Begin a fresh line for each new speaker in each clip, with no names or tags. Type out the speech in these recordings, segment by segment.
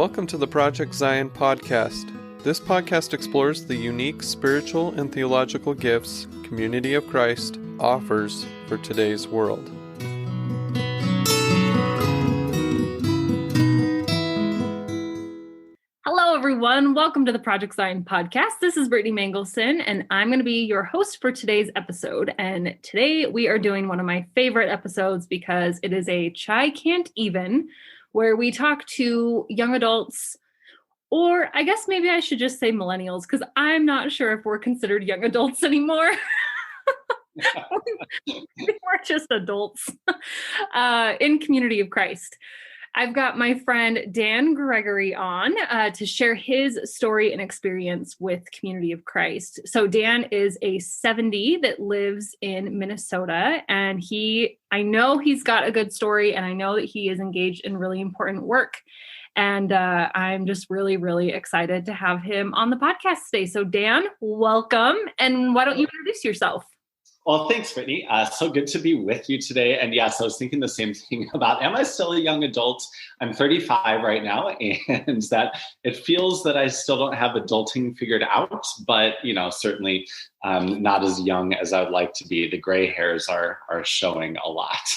Welcome to the Project Zion podcast. This podcast explores the unique spiritual and theological gifts Community of Christ offers for today's world.
Hello, everyone. Welcome to the Project Zion podcast. This is Brittany Mangelson, and I'm going to be your host for today's episode. And today we are doing one of my favorite episodes because it is a Chai Can't Even, where we talk to young adults, or I guess maybe I should just say millennials, because I'm not sure if we're considered young adults anymore. We're just adults in Community of Christ. I've got my friend Dan Gregory on to share his story and experience with Community of Christ. So Dan is a 70 that lives in Minnesota, and I know he's got a good story, and I know that he is engaged in really important work. And I'm just really, really excited to have him on the podcast today. So Dan, welcome. And why don't you introduce yourself?
Well, thanks, Brittany. So good to be with you today. And yes, I was thinking the same thing about, am I still a young adult? I'm 35 right now, and that it feels that I still don't have adulting figured out, but, certainly not as young as I would like to be. The gray hairs are showing a lot.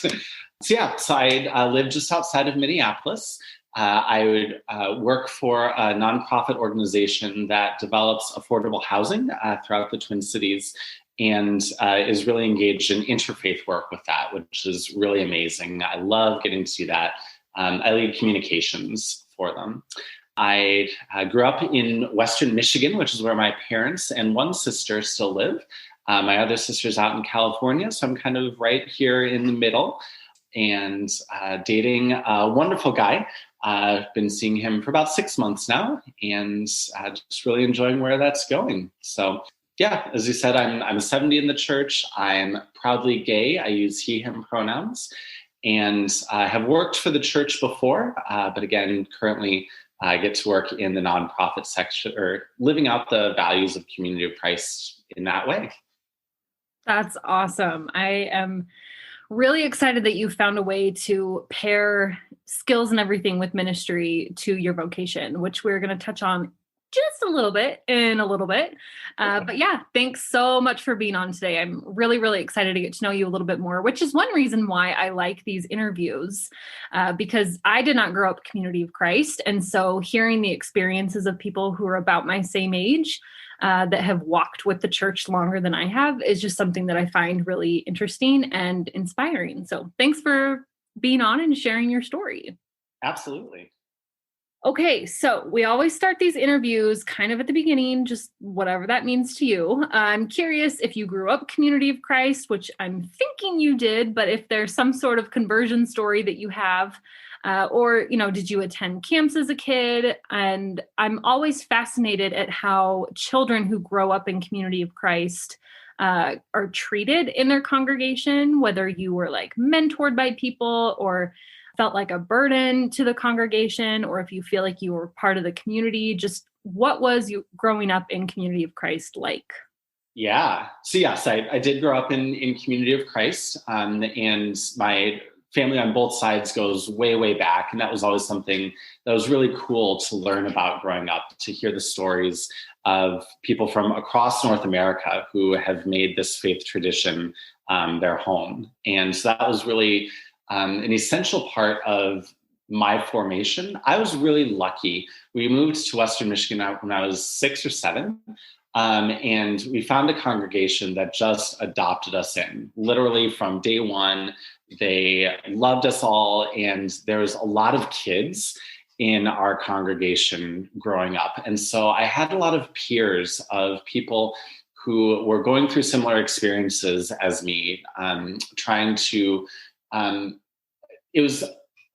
So I live just outside of Minneapolis. I would work for a nonprofit organization that develops affordable housing throughout the Twin Cities, and is really engaged in interfaith work with that, which is really amazing. I love getting to see that. I lead communications for them. I grew up in Western Michigan, which is where my parents and one sister still live. My other sister's out in California, so I'm kind of right here in the middle, and dating a wonderful guy. I've been seeing him for about 6 months now, and just really enjoying where that's going. So yeah, as you said, I'm 70 in the church. I'm proudly gay. I use he, him pronouns, and I have worked for the church before, but again, currently I get to work in the nonprofit section, or living out the values of Community of Christ in that way.
That's awesome. I am really excited that you found a way to pair skills and everything with ministry to your vocation, which we're going to touch on just a little bit in a little bit. But yeah, thanks so much for being on today. I'm really, really excited to get to know you a little bit more, which is one reason why I like these interviews, because I did not grow up Community of Christ. And so hearing the experiences of people who are about my same age, that have walked with the church longer than I have, is just something that I find really interesting and inspiring. So thanks for being on and sharing your story.
Absolutely.
Okay, so we always start these interviews kind of at the beginning, just whatever that means to you. I'm curious if you grew up Community of Christ, which I'm thinking you did, but if there's some sort of conversion story that you have, or, did you attend camps as a kid? And I'm always fascinated at how children who grow up in Community of Christ are treated in their congregation, whether you were like mentored by people or felt like a burden to the congregation, or if you feel like you were part of the community. Just what was you growing up in Community of Christ like?
Yeah. So yes, I did grow up in Community of Christ, and my family on both sides goes way, way back. And that was always something that was really cool to learn about growing up, to hear the stories of people from across North America who have made this faith tradition their home. And so that was really an essential part of my formation. I was really lucky. We moved to Western Michigan when I was 6 or 7. And we found a congregation that just adopted us in. Literally from day one, they loved us all. And there was a lot of kids in our congregation growing up. And so I had a lot of peers of people who were going through similar experiences as me, trying to it was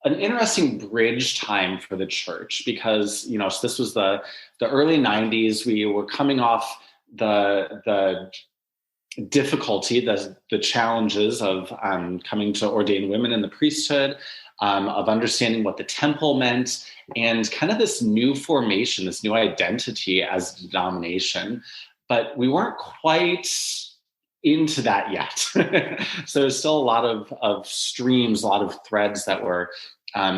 an interesting bridge time for the church because, so this was the early 90s. We were coming off the difficulty, the challenges of coming to ordain women in the priesthood, of understanding what the temple meant, and kind of this new formation, this new identity as a denomination. But we weren't quite into that yet. So there's still a lot of streams, a lot of threads that were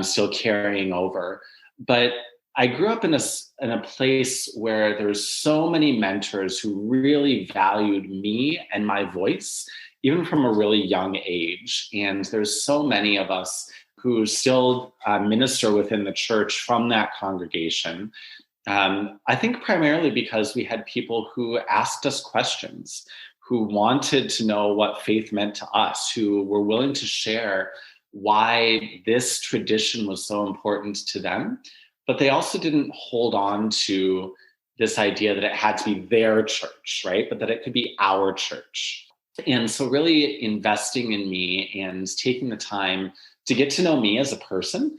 still carrying over. But I grew up in a place where there's so many mentors who really valued me and my voice, even from a really young age. And there's so many of us who still minister within the church from that congregation. I think primarily because we had people who asked us questions, who wanted to know what faith meant to us, who were willing to share why this tradition was so important to them. But they also didn't hold on to this idea that it had to be their church, right? But that it could be our church. And so really investing in me and taking the time to get to know me as a person,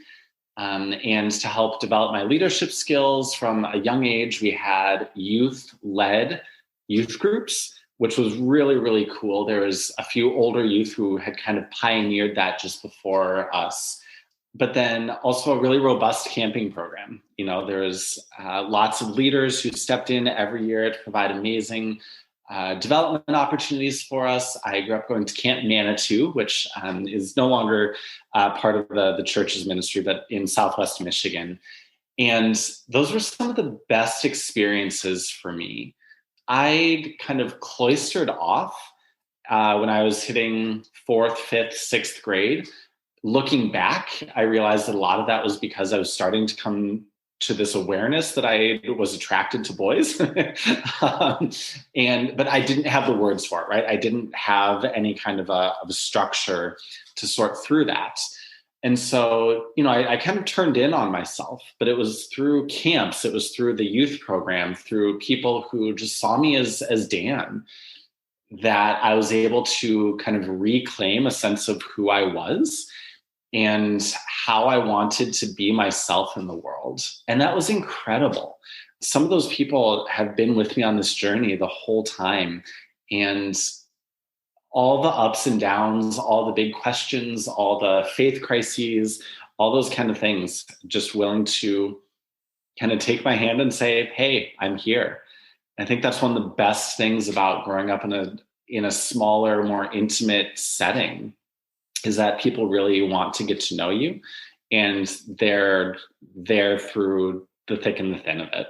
and to help develop my leadership skills. From a young age, we had youth-led youth groups, which was really, really cool. There was a few older youth who had kind of pioneered that just before us. But then also a really robust camping program. You know, there's lots of leaders who stepped in every year to provide amazing development opportunities for us. I grew up going to Camp Manitou, which is no longer part of the church's ministry, but in Southwest Michigan. And those were some of the best experiences for me. I kind of cloistered off when I was hitting 4th, 5th, 6th grade. Looking back, I realized that a lot of that was because I was starting to come to this awareness that I was attracted to boys. But I didn't have the words for it, right? I didn't have any kind of a structure to sort through that. And so, you know, I kind of turned in on myself, but it was through camps, it was through the youth program, through people who just saw me as Dan, that I was able to kind of reclaim a sense of who I was and how I wanted to be myself in the world. And that was incredible. Some of those people have been with me on this journey the whole time. And all the ups and downs, all the big questions, all the faith crises, all those kind of things, just willing to kind of take my hand and say, hey, I'm here. I think that's one of the best things about growing up in a smaller, more intimate setting, is that people really want to get to know you, and they're there through the thick and the thin of it.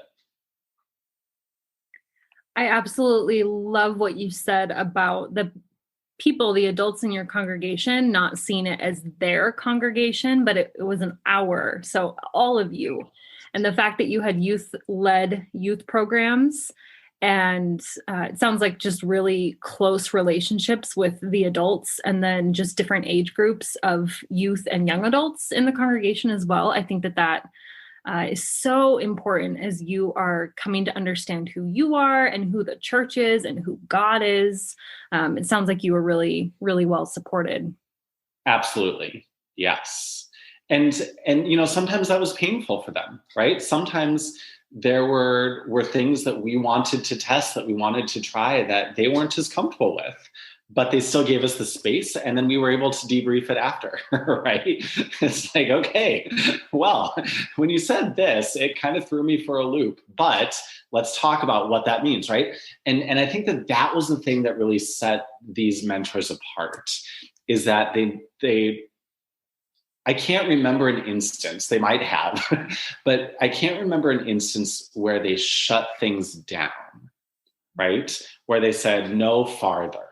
I absolutely love what you said about the people, the adults in your congregation, not seeing it as their congregation, but it was an our. So all of you. And the fact that you had youth-led youth programs, and it sounds like just really close relationships with the adults, and then just different age groups of youth and young adults in the congregation as well. I think that is so important as you are coming to understand who you are and who the church is and who God is. It sounds like you were really, really well supported.
Absolutely. Yes. And you know, sometimes that was painful for them, right? Sometimes there were things that we wanted to test, that we wanted to try, that they weren't as comfortable with, but they still gave us the space. And then we were able to debrief it after, right? It's like, okay, well, when you said this, it kind of threw me for a loop, but let's talk about what that means, right? And I think that was the thing that really set these mentors apart, is that they I can't remember an instance, they might have, but I can't remember an instance where they shut things down, right? Where they said no farther.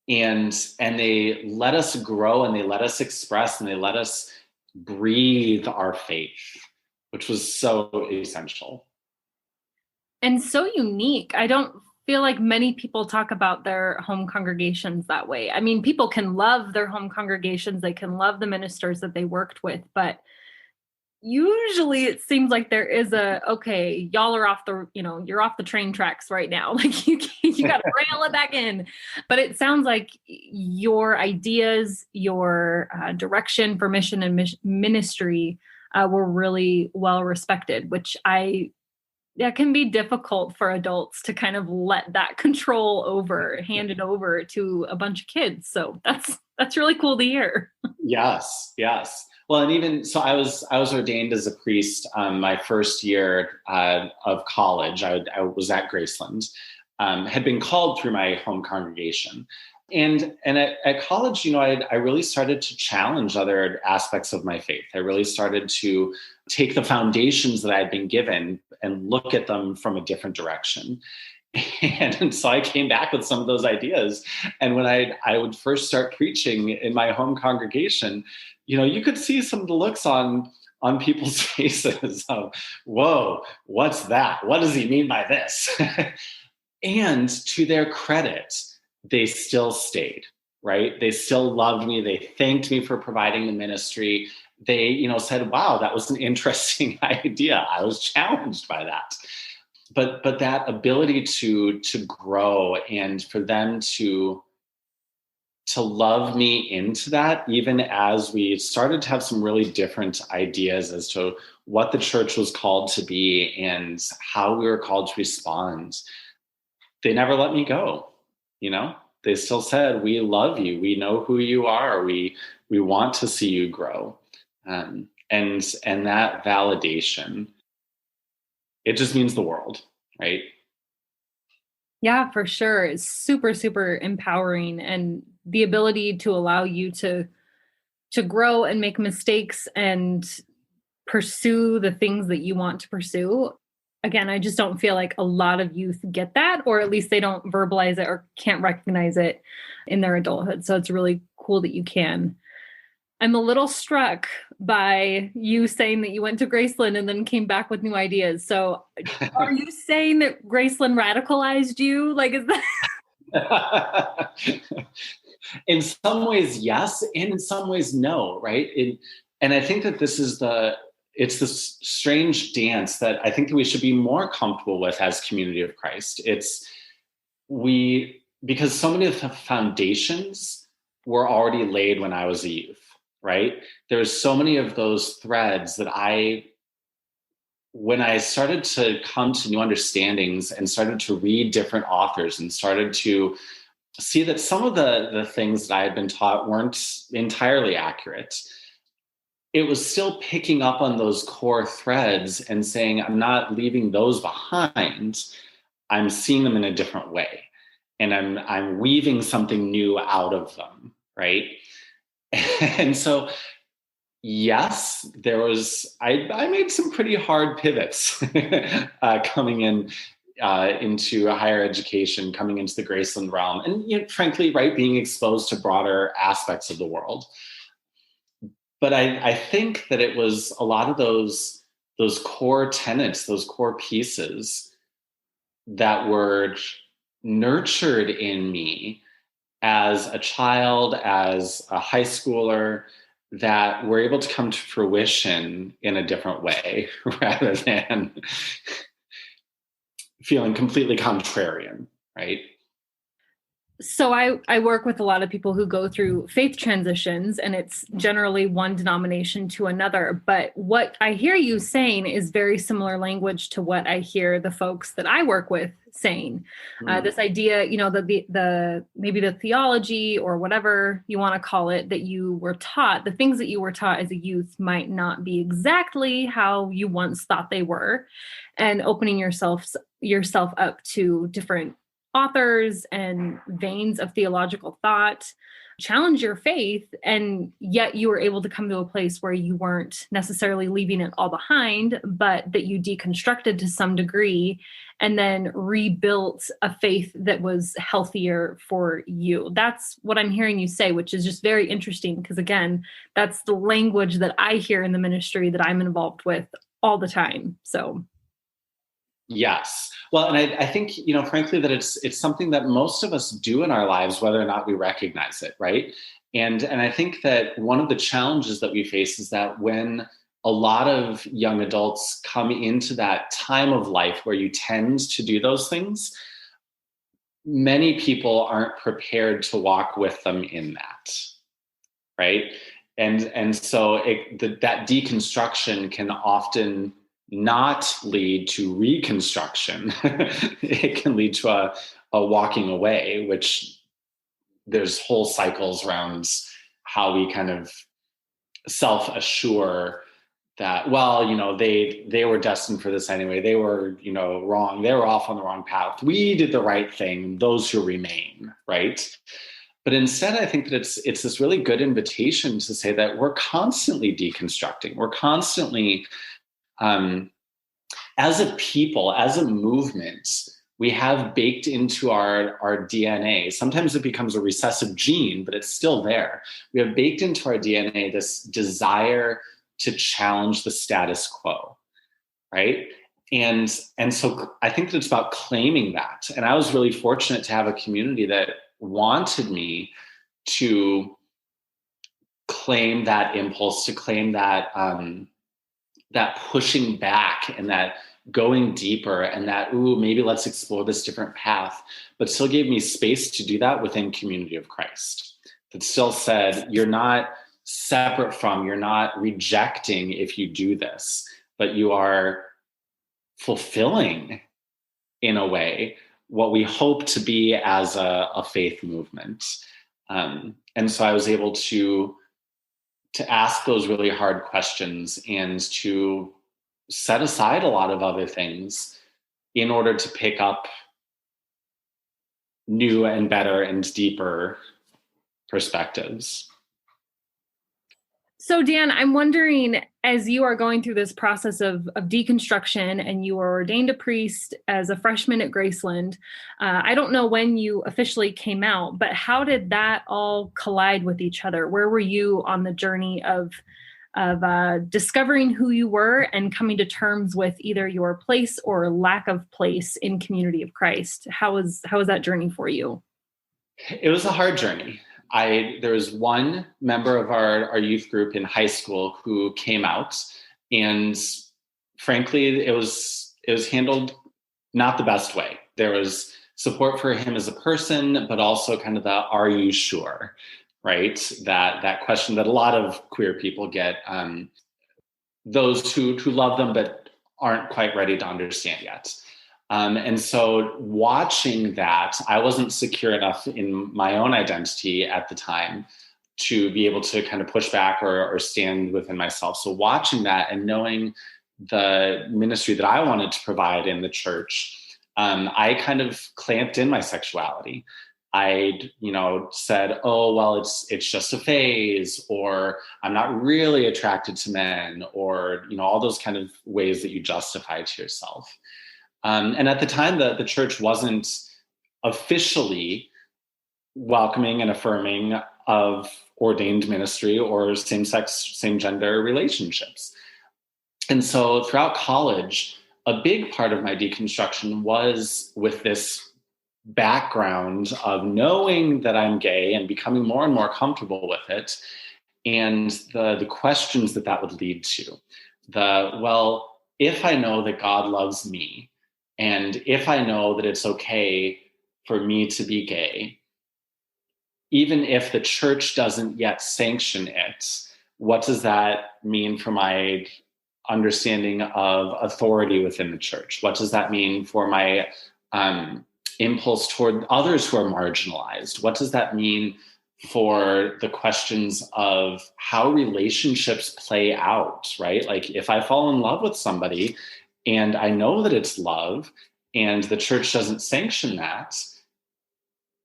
And they let us grow, and they let us express, and they let us breathe our faith, which was so essential.
And so unique. I don't feel like many people talk about their home congregations that way. I mean, people can love their home congregations, they can love the ministers that they worked with, but usually it seems like there is okay, y'all are off you're off the train tracks right now. Like you got to rail it back in. But it sounds like your ideas, your direction for mission and ministry were really well respected, which that can be difficult for adults to kind of let that hand it over to a bunch of kids. So that's really cool to hear. Yes.
Well, and even so, I was ordained as a priest my first year of college. I was at Graceland, had been called through my home congregation. And at college, I really started to challenge other aspects of my faith. I really started to take the foundations that I had been given and look at them from a different direction. And so I came back with some of those ideas. And when I would first start preaching in my home congregation, you could see some of the looks on people's faces of, whoa, what's that? What does he mean by this? And to their credit, they still stayed, right? They still loved me. They thanked me for providing the ministry. They, said, wow, that was an interesting idea. I was challenged by that. But that ability to grow and for them to love me into that, even as we started to have some really different ideas as to what the church was called to be and how we were called to respond, they never let me go. They still said, we love you. We know who you are. We want to see you grow. And that validation, it just means the world, right?
Yeah, for sure. It's super, super empowering, and the ability to allow you to grow and make mistakes and pursue the things that you want to pursue. Again, I just don't feel like a lot of youth get that, or at least they don't verbalize it or can't recognize it in their adulthood. So it's really cool that you can. I'm a little struck by you saying that you went to Graceland and then came back with new ideas. So are you saying that Graceland radicalized you? Like, is that?
In some ways, yes. And in some ways, no, right? And I think that it's this strange dance that I think that we should be more comfortable with as Community of Christ. Because so many of the foundations were already laid when I was a youth, right? There's so many of those threads that when I started to come to new understandings and started to read different authors and started to see that some of the things that I had been taught weren't entirely accurate, it was still picking up on those core threads and saying, I'm not leaving those behind. I'm seeing them in a different way. And I'm weaving something new out of them, right? And so, yes, I made some pretty hard pivots coming into higher education, coming into the Graceland realm, and frankly, right, being exposed to broader aspects of the world. But I think that it was a lot of those core tenets, those core pieces that were nurtured in me as a child, as a high schooler, that were able to come to fruition in a different way rather than feeling completely contrarian, right?
So I work with a lot of people who go through faith transitions, and it's generally one denomination to another. But what I hear you saying is very similar language to what I hear the folks that I work with saying. This idea, that the maybe the theology or whatever you want to call it that you were taught, the things that you were taught as a youth might not be exactly how you once thought they were, and opening yourself up to different authors and veins of theological thought challenge your faith, and yet you were able to come to a place where you weren't necessarily leaving it all behind, but that you deconstructed to some degree and then rebuilt a faith that was healthier for you. That's what I'm hearing you say, which is just very interesting, because again, that's the language that I hear in the ministry that I'm involved with all the time. So
yes. Well, and I think, frankly, that it's something that most of us do in our lives, whether or not we recognize it, right? And I think that one of the challenges that we face is that when a lot of young adults come into that time of life where you tend to do those things, many people aren't prepared to walk with them in that, right? And so that deconstruction can often not lead to reconstruction. It can lead to a walking away, which there's whole cycles around how we kind of self-assure that, well, they were destined for this anyway. They were, wrong. They were off on the wrong path. We did the right thing. Those who remain, right? But instead, I think that it's this really good invitation to say that we're constantly deconstructing. We're constantly, as a people, as a movement, we have baked into our DNA. Sometimes it becomes a recessive gene, but it's still there. We have baked into our DNA this desire to challenge the status quo, right? And so I think that it's about claiming that. And I was really fortunate to have a community that wanted me to claim that impulse, to claim that that pushing back and that going deeper and that, ooh, maybe let's explore this different path, but still gave me space to do that within Community of Christ. That still said, you're not separate from, you're not rejecting if you do this, but you are fulfilling in a way what we hope to be as a faith movement. And so I was able to ask those really hard questions and to set aside a lot of other things in order to pick up new and better and deeper perspectives.
So Dan, I'm wondering, as you are going through this process of deconstruction and you were ordained a priest as a freshman at Graceland, I don't know when you officially came out, but how did that all collide with each other? Where were you on the journey of discovering who you were and coming to terms with either your place or lack of place in Community of Christ? How was that journey for you?
It was a hard journey. There was one member of our youth group in high school who came out, and frankly, it was handled not the best way. There was support for him as a person, but also kind of the "Are you sure?" Right? That question that a lot of queer people get. Those who love them but aren't quite ready to understand yet. And so watching that, I wasn't secure enough in my own identity at the time to be able to kind of push back or stand within myself. So watching that and knowing the ministry that I wanted to provide in the church, I kind of clamped in my sexuality. I, said, oh, well, it's just a phase, or I'm not really attracted to men, or, all those kind of ways that you justify to yourself. And at the time, the church wasn't officially welcoming and affirming of ordained ministry or same-sex, same-gender relationships. And so throughout college, a big part of my deconstruction was with this background of knowing that I'm gay and becoming more and more comfortable with it, and the questions that would lead to. Well, if I know that God loves me, and if I know that it's okay for me to be gay, even if the church doesn't yet sanction it, what does that mean for my understanding of authority within the church? What does that mean for my impulse toward others who are marginalized? What does that mean for the questions of how relationships play out, right? Like if I fall in love with somebody and I know that it's love and the church doesn't sanction that,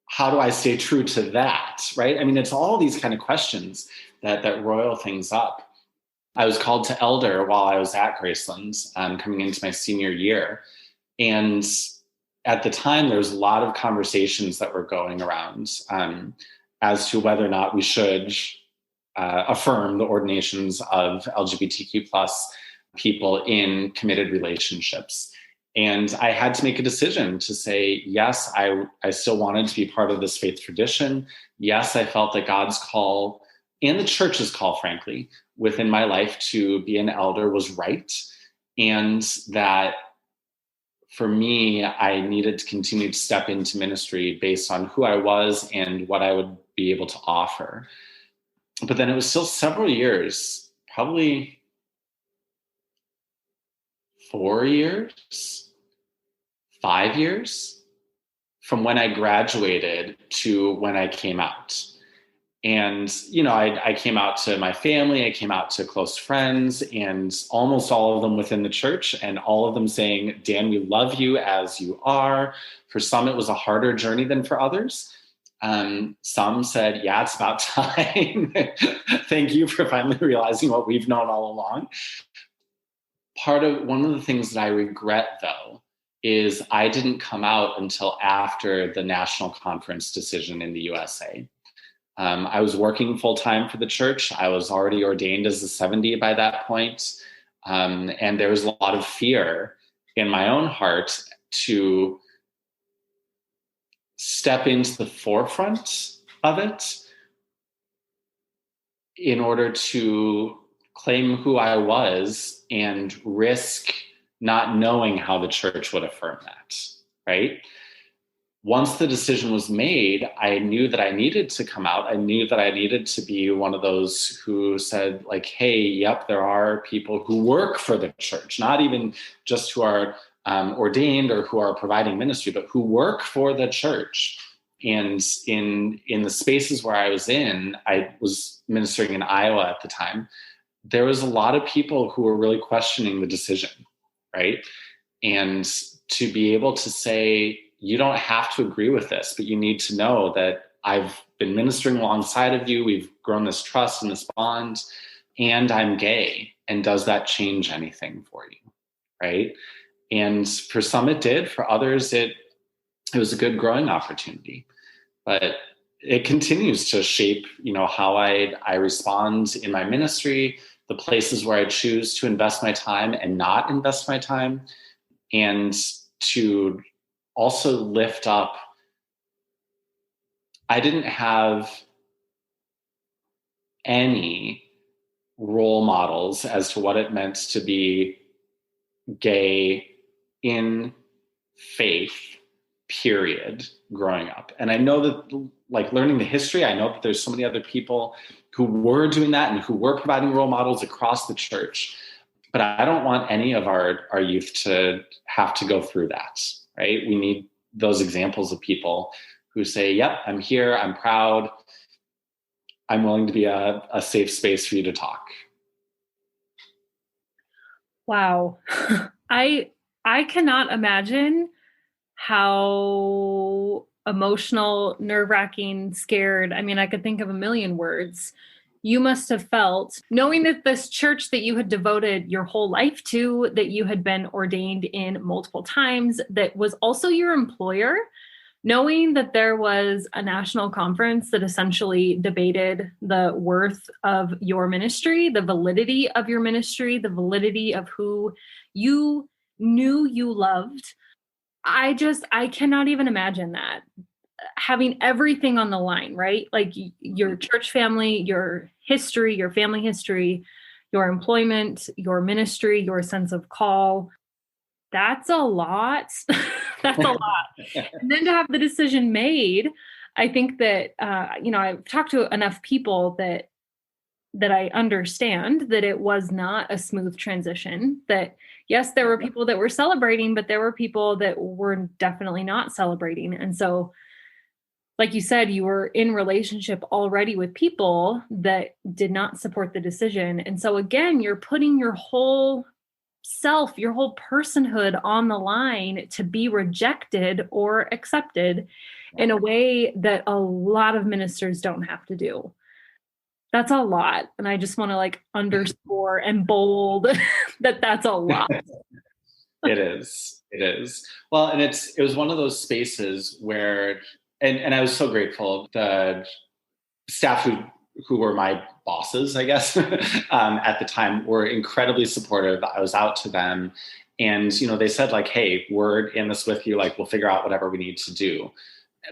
how do I stay true to that, right? I mean, it's all these kind of questions that roil things up. I was called to elder while I was at Graceland, coming into my senior year. And at the time, there was a lot of conversations that were going around as to whether or not we should affirm the ordinations of LGBTQ plus people in committed relationships. And I had to make a decision to say, yes, I still wanted to be part of this faith tradition. Yes, I felt that God's call and the church's call, frankly, within my life to be an elder was right. And that for me, I needed to continue to step into ministry based on who I was and what I would be able to offer. But then it was still several years, probably 4 years, 5 years from when I graduated to when I came out. And, I came out to my family, I came out to close friends, and almost all of them within the church, and all of them saying, Dan, we love you as you are. For some, it was a harder journey than for others. Some said, yeah, it's about time. Thank you for finally realizing what we've known all along. One of the things that I regret, though, is I didn't come out until after the national conference decision in the USA. I was working full-time for the church. I was already ordained as a 70 by that point. And there was a lot of fear in my own heart to step into the forefront of it in order to claim who I was and risk not knowing how the church would affirm that, right? Once the decision was made, I knew that I needed to come out. I knew that I needed to be one of those who said, like, hey, yep, there are people who work for the church, not even just who are ordained or who are providing ministry, but who work for the church. And in the spaces where I was ministering in Iowa at the time, there was a lot of people who were really questioning the decision, right? And to be able to say, you don't have to agree with this, but you need to know that I've been ministering alongside of you. We've grown this trust and this bond, and I'm gay. And does that change anything for you, right? And for some it did. For others, it was a good growing opportunity. But it continues to shape, how I respond in my ministry, the places where I choose to invest my time and not invest my time, and to also lift up. I didn't have any role models as to what it meant to be gay in faith, period, growing up. And I know that, like, learning the history, I know that there's so many other people who were doing that and who were providing role models across the church. But I don't want any of our youth to have to go through that, right? We need those examples of people who say, yep, I'm here, I'm proud, I'm willing to be a safe space for you to talk.
Wow. I cannot imagine how emotional, nerve-wracking, scared. I mean, I could think of a million words you must have felt knowing that this church that you had devoted your whole life to, that you had been ordained in multiple times, that was also your employer, knowing that there was a national conference that essentially debated the worth of your ministry, the validity of your ministry, the validity of who you knew you loved. I cannot even imagine that. Having everything on the line, right? Like your church family, your history, your family history, your employment, your ministry, your sense of call. That's a lot. That's a lot. And then to have the decision made, I think that, I've talked to enough people that I understand that it was not a smooth transition, that yes, there were people that were celebrating, but there were people that were definitely not celebrating. And so, like you said, you were in relationship already with people that did not support the decision. And so again, you're putting your whole self, your whole personhood on the line to be rejected or accepted in a way that a lot of ministers don't have to do. That's a lot. And I just want to underscore and bold that that's a lot.
It is. Well, and it was one of those spaces where, and I was so grateful. The staff who were my bosses, I guess, at the time were incredibly supportive. I was out to them and, they said hey, we're in this with you. We'll figure out whatever we need to do.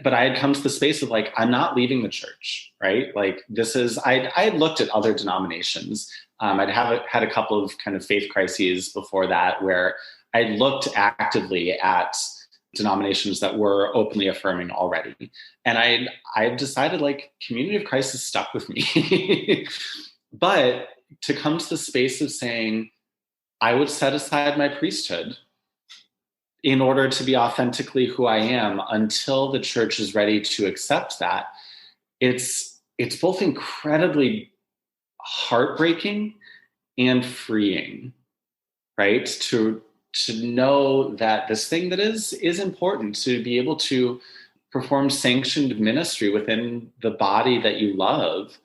But I had come to the space of I'm not leaving the church, right? I had looked at other denominations. I'd had a couple of kind of faith crises before that where I looked actively at denominations that were openly affirming already. And I've decided Community of Christ is stuck with me. But to come to the space of saying, I would set aside my priesthood in order to be authentically who I am until the church is ready to accept that, it's both incredibly heartbreaking and freeing, right? To know that this thing that is important, to be able to perform sanctioned ministry within the body that you love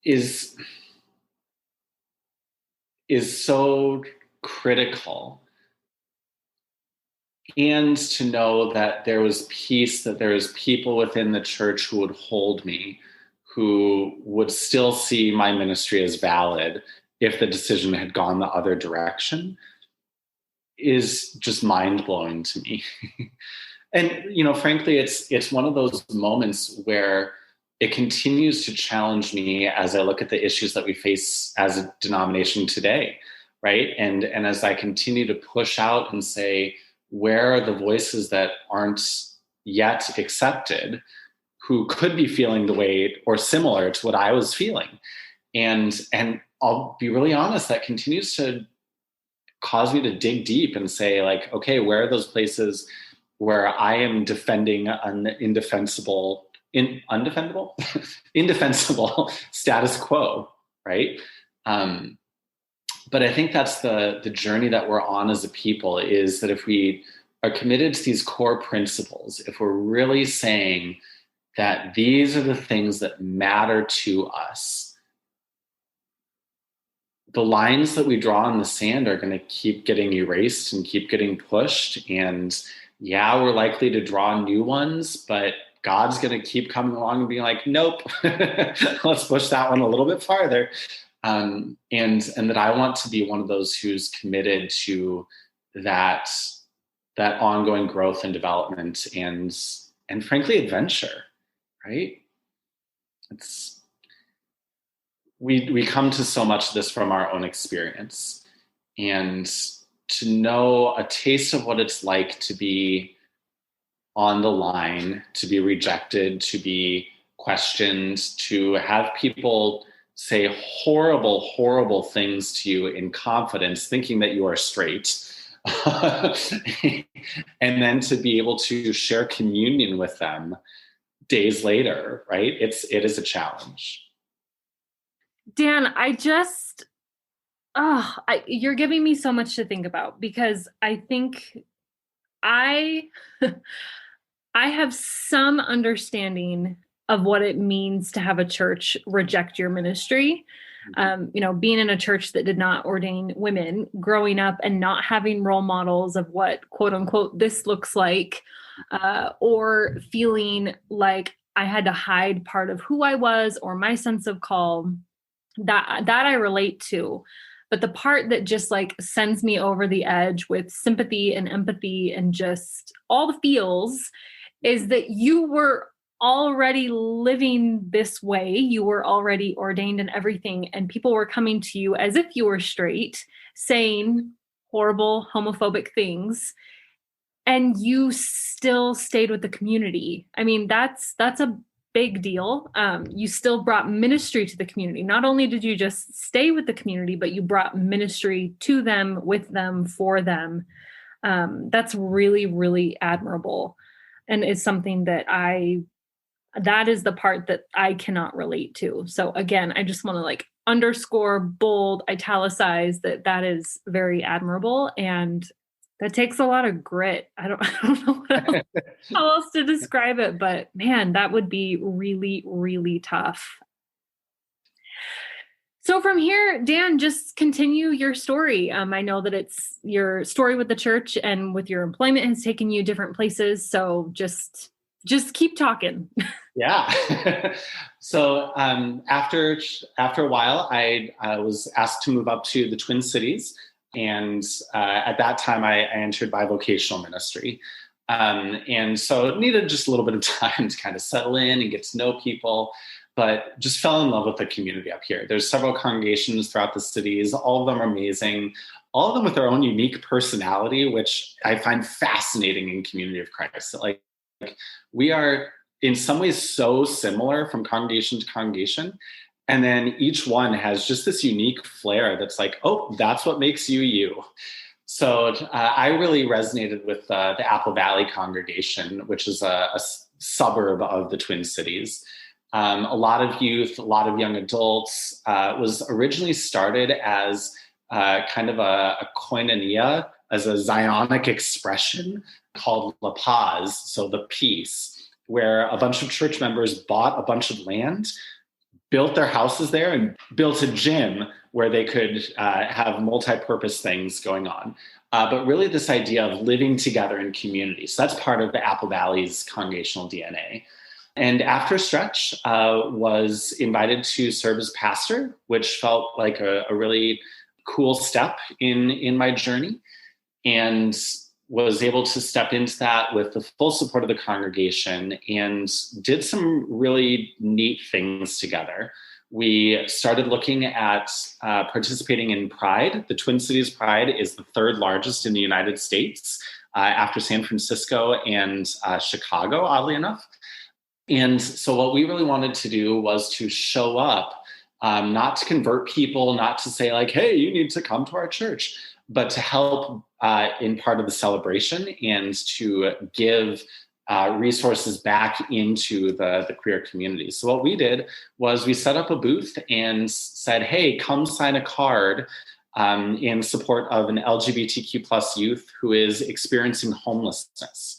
is so critical. And to know that there was peace, that there was people within the church who would hold me, who would still see my ministry as valid if the decision had gone the other direction, is just mind-blowing to me. And, frankly, it's one of those moments where it continues to challenge me as I look at the issues that we face as a denomination today, right? And as I continue to push out and say, where are the voices that aren't yet accepted, who could be feeling the way or similar to what I was feeling? And I'll be really honest, that continues to cause me to dig deep and say, like, okay, where are those places where I am defending an indefensible status quo, right? But I think that's the journey that we're on as a people, is that if we are committed to these core principles, if we're really saying that these are the things that matter to us, the lines that we draw in the sand are going to keep getting erased and keep getting pushed. And yeah, we're likely to draw new ones, but God's going to keep coming along and being like, nope, let's push that one a little bit farther. And that I want to be one of those who's committed to that ongoing growth and development and frankly, adventure, right? We come to so much of this from our own experience, and to know a taste of what it's like to be on the line, to be rejected, to be questioned, to have people say horrible, horrible things to you in confidence, thinking that you are straight. And then to be able to share communion with them days later, right? It is a challenge.
Dan, you're giving me so much to think about, because I think I have some understanding of what it means to have a church reject your ministry. Being in a church that did not ordain women, growing up and not having role models of what, quote unquote, this looks like, or feeling like I had to hide part of who I was or my sense of call, that I relate to. But the part that just like sends me over the edge with sympathy and empathy and just all the feels is that you were already living this way. You were already ordained in everything, and people were coming to you as if you were straight, saying horrible homophobic things, and you still stayed with the community. I mean, that's a big deal. You still brought ministry to the community. Not only did you just stay with the community, but you brought ministry to them, with them, for them. That's really, really admirable. And it's something that is the part that I cannot relate to. So again, I just want to like underscore, bold, italicize that is very admirable. And that takes a lot of grit. I don't know how else to describe it, but man, that would be really, really tough. So from here, Dan, just continue your story. I know that it's your story with the church and with your employment has taken you different places. So just keep talking.
Yeah. So after a while, I was asked to move up to the Twin Cities. And at that time, I entered bivocational ministry. And so it needed just a little bit of time to kind of settle in and get to know people, but just fell in love with the community up here. There's several congregations throughout the cities. All of them are amazing. All of them with their own unique personality, which I find fascinating in Community of Christ. Like we are in some ways so similar from congregation to congregation. And then each one has just this unique flair that's like, oh, that's what makes you you. So I really resonated with the Apple Valley congregation, which is a suburb of the Twin Cities. A lot of youth, a lot of young adults. Was originally started as kind of a koinonia, as a Zionic expression called La Paz, so the peace, where a bunch of church members bought a bunch of land, built their houses there, and built a gym where they could have multi-purpose things going on. But really this idea of living together in community. So that's part of the Apple Valley's congregational DNA. And after a stretch, was invited to serve as pastor, which felt like a really cool step in my journey, and was able to step into that with the full support of the congregation and did some really neat things together. We started looking at participating in Pride. The Twin Cities Pride is the third largest in the United States after San Francisco and Chicago, oddly enough. And so what we really wanted to do was to show up, not to convert people, not to say like, hey, you need to come to our church, but to help in part of the celebration and to give resources back into the queer community. So what we did was we set up a booth and said, hey, come sign a card in support of an LGBTQ plus youth who is experiencing homelessness.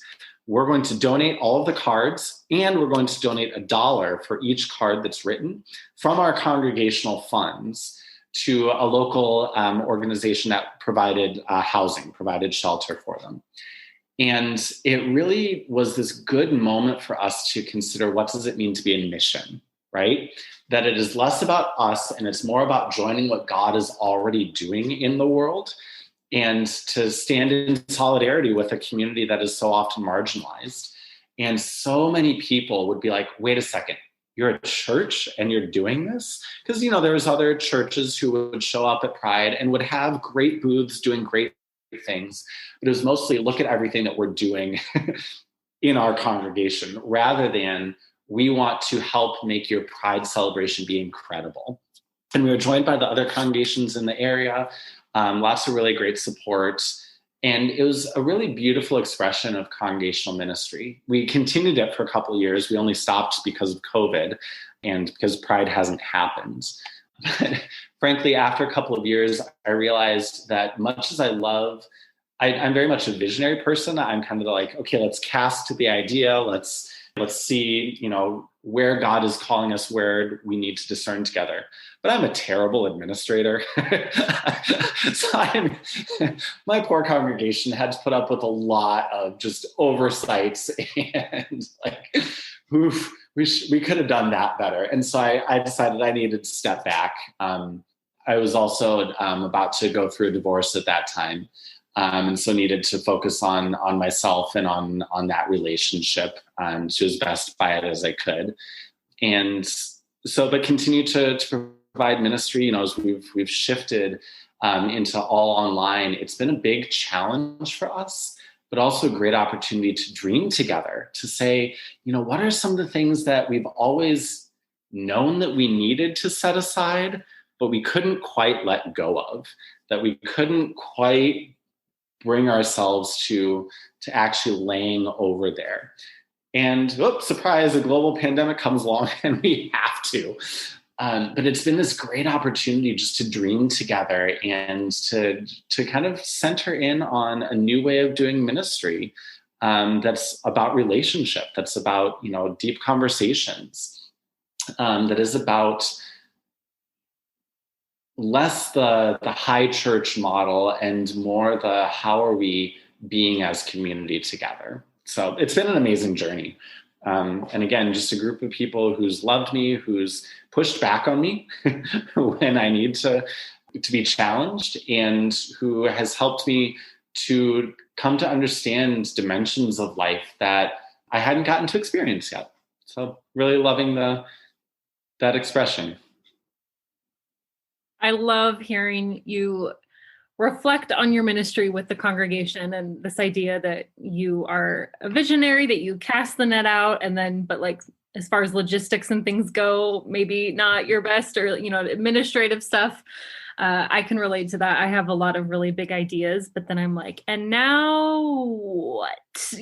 We're going to donate all of the cards, and we're going to donate $1 for each card that's written from our congregational funds to a local organization that provided housing, provided shelter for them. And it really was this good moment for us to consider, what does it mean to be in mission, right? That it is less about us and it's more about joining what God is already doing in the world, and to stand in solidarity with a community that is so often marginalized. And so many people would be like, wait a second, you're a church and you're doing this? Because, there was other churches who would show up at Pride and would have great booths doing great things. But it was mostly, look at everything that we're doing in our congregation, rather than, we want to help make your Pride celebration be incredible. And we were joined by the other congregations in the area, lots of really great support. And it was a really beautiful expression of congregational ministry. We continued it for a couple of years. We only stopped because of COVID and because Pride hasn't happened. But frankly, after a couple of years, I realized that much as I'm very much a visionary person. I'm kind of like, okay, let's cast the idea. Let's see, where God is calling us, where we need to discern together. But I'm a terrible administrator. So my poor congregation had to put up with a lot of just oversights, and we could have done that better. And so I decided I needed to step back. I was also about to go through a divorce at that time. And so needed to focus on myself and on that relationship to as best by it as I could. And so, but continue to provide ministry, as we've shifted into all online. It's been a big challenge for us, but also a great opportunity to dream together, to say, what are some of the things that we've always known that we needed to set aside, but we couldn't quite let go of, that we couldn't quite bring ourselves to actually laying over there. And surprise, a global pandemic comes along and we have to. But it's been this great opportunity just to dream together and to kind of center in on a new way of doing ministry that's about relationship, that's about, deep conversations, that is about less the high church model and more the how are we being as community together. So it's been an amazing journey. And again, just a group of people who's loved me, who's pushed back on me when I need to be challenged, and who has helped me to come to understand dimensions of life that I hadn't gotten to experience yet. So really loving that expression.
I love hearing you reflect on your ministry with the congregation, and this idea that you are a visionary, that you cast the net out, and then, but like, as far as logistics and things go, maybe not your best, or, administrative stuff. I can relate to that. I have a lot of really big ideas, but then I'm like, and now what? How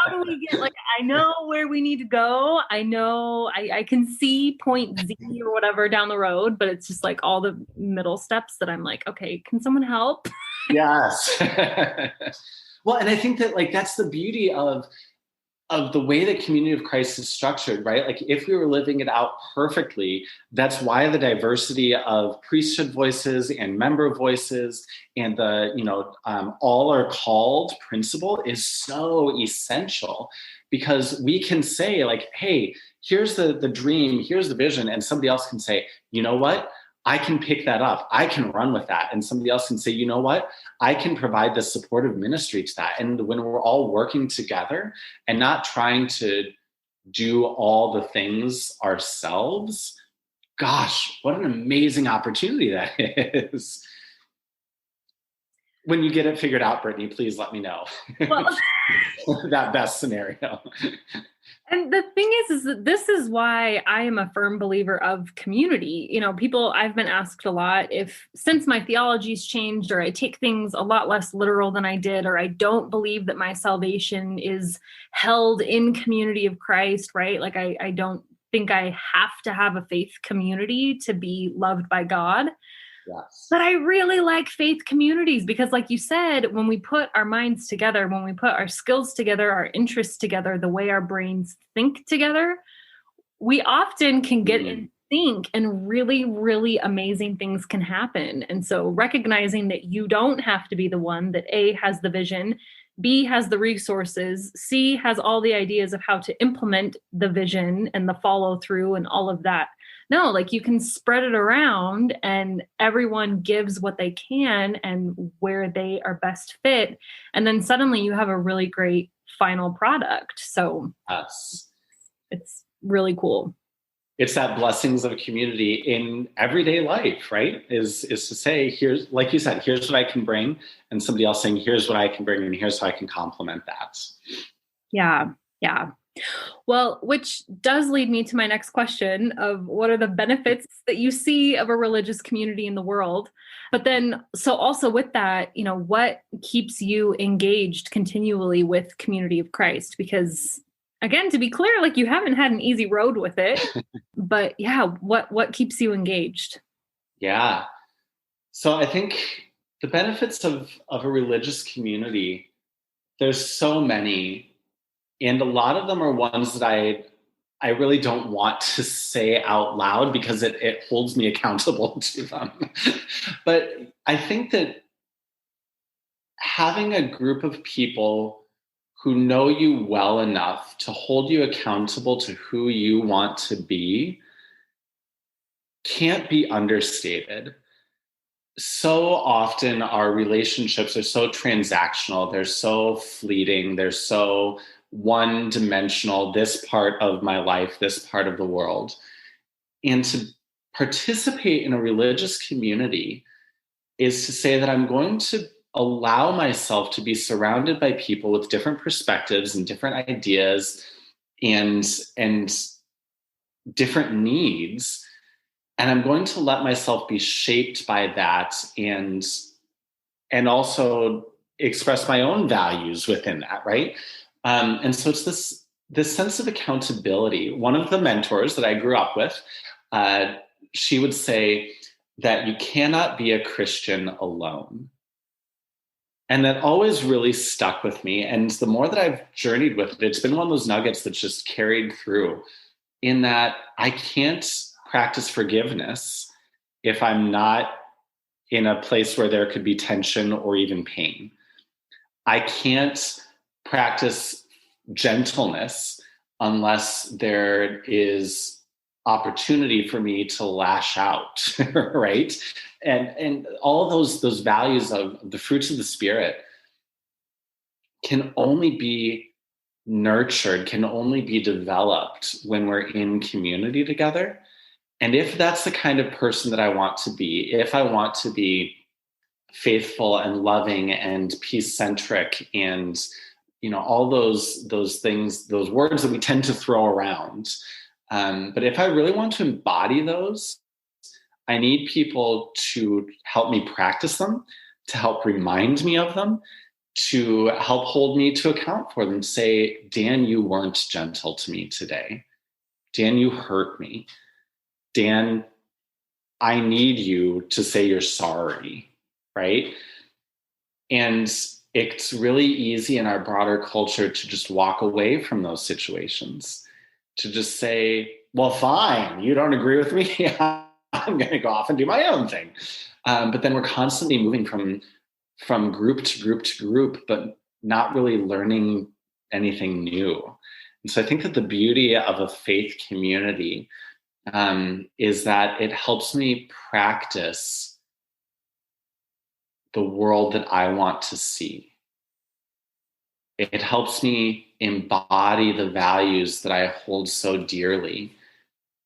do we get, I know where we need to go. I know I can see point Z or whatever down the road, but it's just like all the middle steps that I'm like, okay, can someone help?
Yes. Well, and I think that like that's the beauty of the way the community of Christ is structured, right? Like if we were living it out perfectly, that's why the diversity of priesthood voices and member voices and the, all are called principle is so essential, because we can say like, hey, here's the dream, here's the vision. And somebody else can say, you know what? I can pick that up. I can run with that. And somebody else can say, you know what? I can provide the supportive ministry to that. And when we're all working together and not trying to do all the things ourselves, gosh, what an amazing opportunity that is. When you get it figured out, Brittany, please let me know. Well, that best scenario.
And the thing is that this is why I am a firm believer of community. I've been asked a lot if since my theology's changed, or I take things a lot less literal than I did, or I don't believe that my salvation is held in community of Christ, right? Like I don't think I have to have a faith community to be loved by God.
Yes.
But I really like faith communities because, like you said, when we put our minds together, when we put our skills together, our interests together, the way our brains think together, we often can get in sync and really, really amazing things can happen. And so recognizing that you don't have to be the one, that A, has the vision, B, has the resources, C, has all the ideas of how to implement the vision and the follow through and all of that. No, like you can spread it around and everyone gives what they can and where they are best fit. And then suddenly you have a really great final product. So
yes,
it's really cool.
It's that blessings of community in everyday life, right? Is to say, here's, like you said, here's what I can bring, and somebody else saying, here's what I can bring, and here's how I can complement that.
Yeah. Well, which does lead me to my next question of what are the benefits that you see of a religious community in the world? But then, so also with that, what keeps you engaged continually with Community of Christ? Because again, to be clear, like you haven't had an easy road with it, but yeah, what keeps you engaged?
Yeah. So I think the benefits of a religious community, there's so many. And a lot of them are ones that I really don't want to say out loud because it holds me accountable to them. But I think that having a group of people who know you well enough to hold you accountable to who you want to be can't be understated. So often our relationships are so transactional, they're so fleeting, they're so one-dimensional, this part of my life, this part of the world. And to participate in a religious community is to say that I'm going to allow myself to be surrounded by people with different perspectives and different ideas and different needs. And I'm going to let myself be shaped by that and also express my own values within that, right? And so it's this sense of accountability. One of the mentors that I grew up with, she would say that you cannot be a Christian alone. And that always really stuck with me. And the more that I've journeyed with it, it's been one of those nuggets that's just carried through, in that I can't practice forgiveness if I'm not in a place where there could be tension or even pain. I can't practice gentleness unless there is opportunity for me to lash out, right? And all of those values of the fruits of the Spirit can only be nurtured, can only be developed when we're in community together. And if that's the kind of person that I want to be, if I want to be faithful and loving and peace-centric and all those things, those words that we tend to throw around. But if I really want to embody those, I need people to help me practice them, to help remind me of them, to help hold me to account for them. Say, Dan, you weren't gentle to me today. Dan, you hurt me. Dan, I need you to say you're sorry, right? And it's really easy in our broader culture to just walk away from those situations, to just say, well, fine, you don't agree with me. I'm going to go off and do my own thing. But then we're constantly moving from group to group to group, but not really learning anything new. And so I think that the beauty of a faith community is that it helps me practice the world that I want to see. It helps me embody the values that I hold so dearly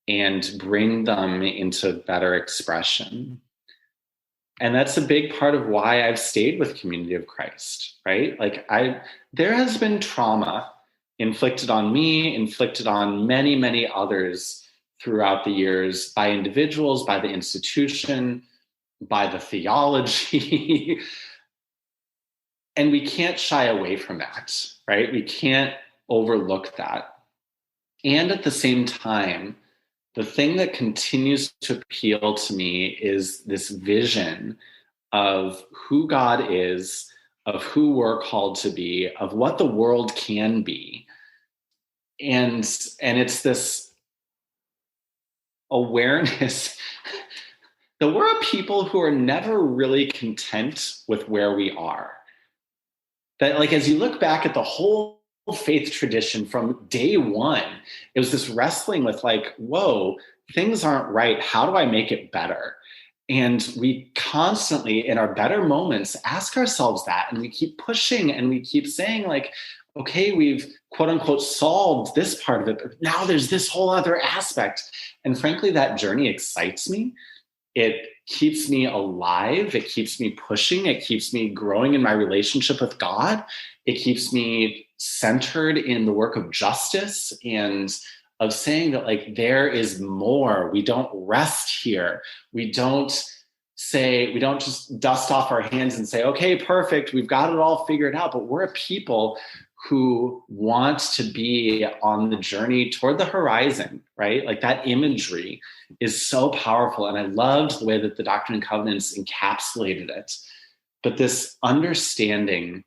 and bring them into better expression. And that's a big part of why I've stayed with Community of Christ, right? Like there has been trauma inflicted on me, inflicted on many, many others throughout the years by individuals, by the institution, by the theology. And we can't shy away from that, right? We can't overlook that. And at the same time, the thing that continues to appeal to me is this vision of who God is, of who we're called to be, of what the world can be. And it's this awareness that we're a people who are never really content with where we are. That, like, as you look back at the whole faith tradition from day one, it was this wrestling with, like, whoa, things aren't right. How do I make it better? And we constantly, in our better moments, ask ourselves that, and we keep pushing and we keep saying, like, okay, we've quote unquote solved this part of it, but now there's this whole other aspect. And frankly, that journey excites me. It keeps me alive. It keeps me pushing. It keeps me growing in my relationship with God. It keeps me centered in the work of justice and of saying that, like, there is more. We don't rest here. We don't just dust off our hands and say, okay, perfect, we've got it all figured out. But we're a people who want to be on the journey toward the horizon, right? Like, that imagery is so powerful. And I loved the way that the Doctrine and Covenants encapsulated it. But this understanding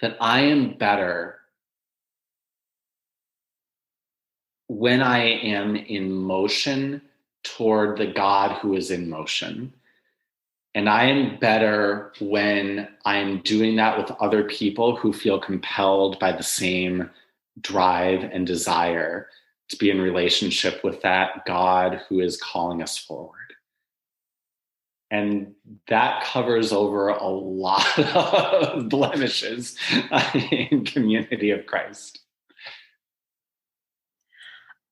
that I am better when I am in motion toward the God who is in motion. And I am better when I'm doing that with other people who feel compelled by the same drive and desire to be in relationship with that God who is calling us forward. And that covers over a lot of blemishes in Community of Christ.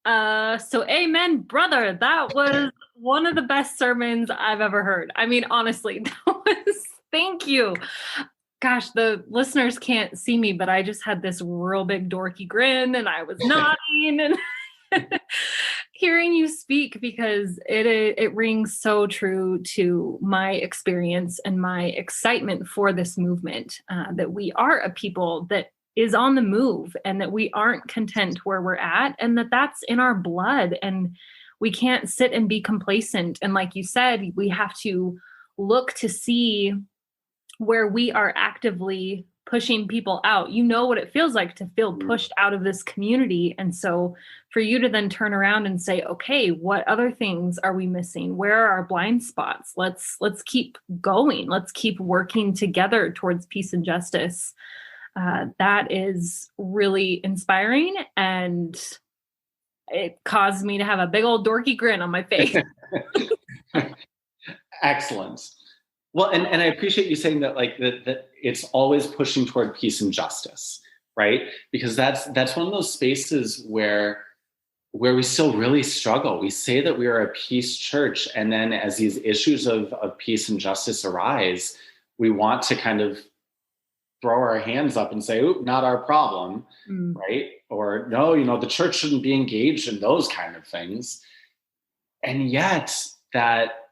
So amen, brother. That was one of the best sermons I've ever heard. I mean, honestly, thank you. Gosh, the listeners can't see me, but I just had this real big dorky grin and I was nodding and hearing you speak, because it rings so true to my experience and my excitement for this movement, that we are a people that is on the move and that we aren't content where we're at, and that's in our blood, and we can't sit and be complacent. And like you said, we have to look to see where we are actively pushing people out. You know what it feels like to feel pushed out of this community. And so for you to then turn around and say, okay, what other things are we missing? Where are our blind spots? Let's keep going. Let's keep working together towards peace and justice. That is really inspiring, and it caused me to have a big old dorky grin on my face.
Excellent. Well, and I appreciate you saying that, like, that it's always pushing toward peace and justice, right? Because that's one of those spaces where we still really struggle. We say that we are a peace church, and then as these issues of peace and justice arise, we want to kind of throw our hands up and say, "Oop, not our problem," right? Or no, the church shouldn't be engaged in those kind of things. And yet that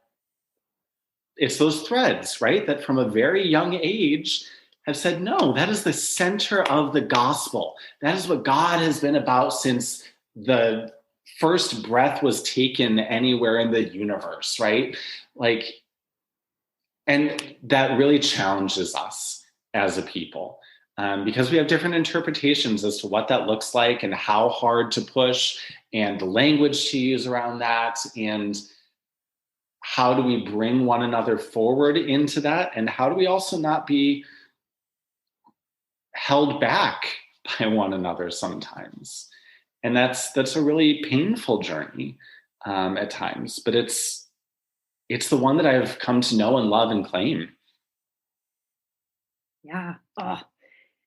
it's those threads, right? That from a very young age have said, no, that is the center of the gospel. That is what God has been about since the first breath was taken anywhere in the universe, right? Like, and that really challenges us. as a people, because we have different interpretations as to what that looks like and how hard to push and the language to use around that, and how do we bring one another forward into that, and how do we also not be held back by one another sometimes. And that's a really painful journey at times, but it's the one that I've come to know and love and claim.
Yeah. Oh,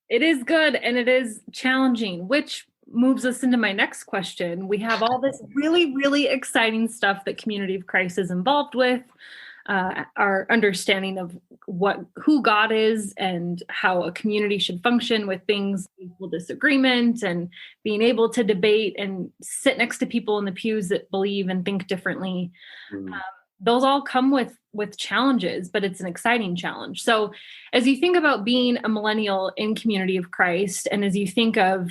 it is good and it is challenging, which moves us into my next question. We have all this really, really exciting stuff that Community of Christ is involved with, our understanding of who God is and how a community should function with things equal disagreement and being able to debate and sit next to people in the pews that believe and think differently. Those all come with challenges, but it's an exciting challenge. So as you think about being a millennial in Community of Christ, and as you think of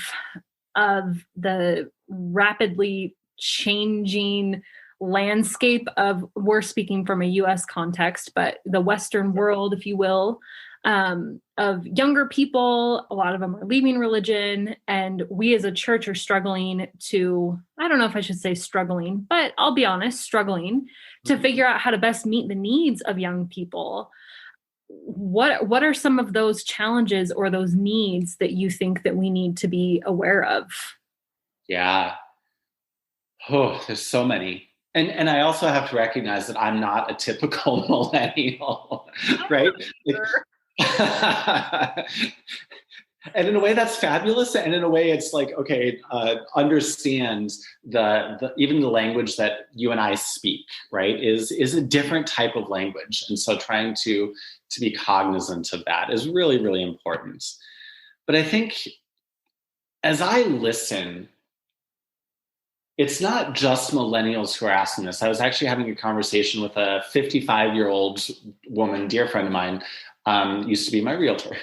the rapidly changing landscape of, we're speaking from a US context, but the Western world, if you will, of younger people, a lot of them are leaving religion, and we as a church are struggling to, I don't know if I should say struggling, but I'll be honest, struggling to figure out how to best meet the needs of young people. What are some of those challenges or those needs that you think that we need to be aware of?
Yeah. Oh, there's so many. And I also have to recognize that I'm not a typical millennial, right? And in a way that's fabulous. And in a way it's like, okay, understand the even the language that you and I speak, right, is a different type of language. And so trying to be cognizant of that is really, really important. But I think as I listen, it's not just millennials who are asking this. I was actually having a conversation with a 55-year-old woman, dear friend of mine, used to be my realtor,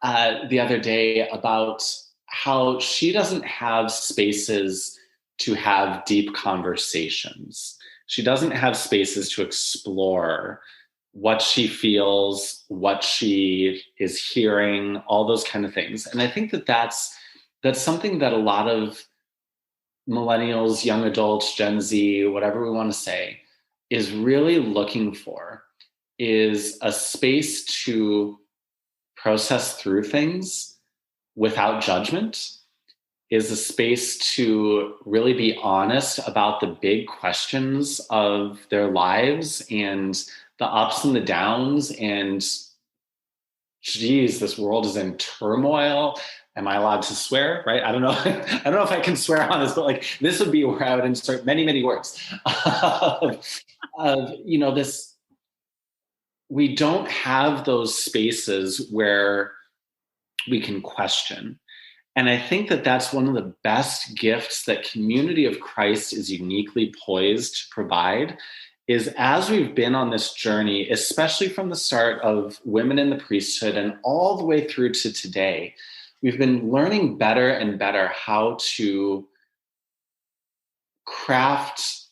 the other day, about how she doesn't have spaces to have deep conversations. She doesn't have spaces to explore what she feels, what she is hearing, all those kind of things. And I think that that's something that a lot of millennials, young adults, Gen Z, whatever we want to say, is really looking for, is a space to process through things without judgment, is a space to really be honest about the big questions of their lives and the ups and the downs. And geez, this world is in turmoil. Am I allowed to swear? Right? I don't know. I don't know if I can swear on this, but like this would be where I would insert many, many words of this. We don't have those spaces where we can question. And I think that that's one of the best gifts that Community of Christ is uniquely poised to provide, is as we've been on this journey, especially from the start of women in the priesthood and all the way through to today, we've been learning better and better how to craft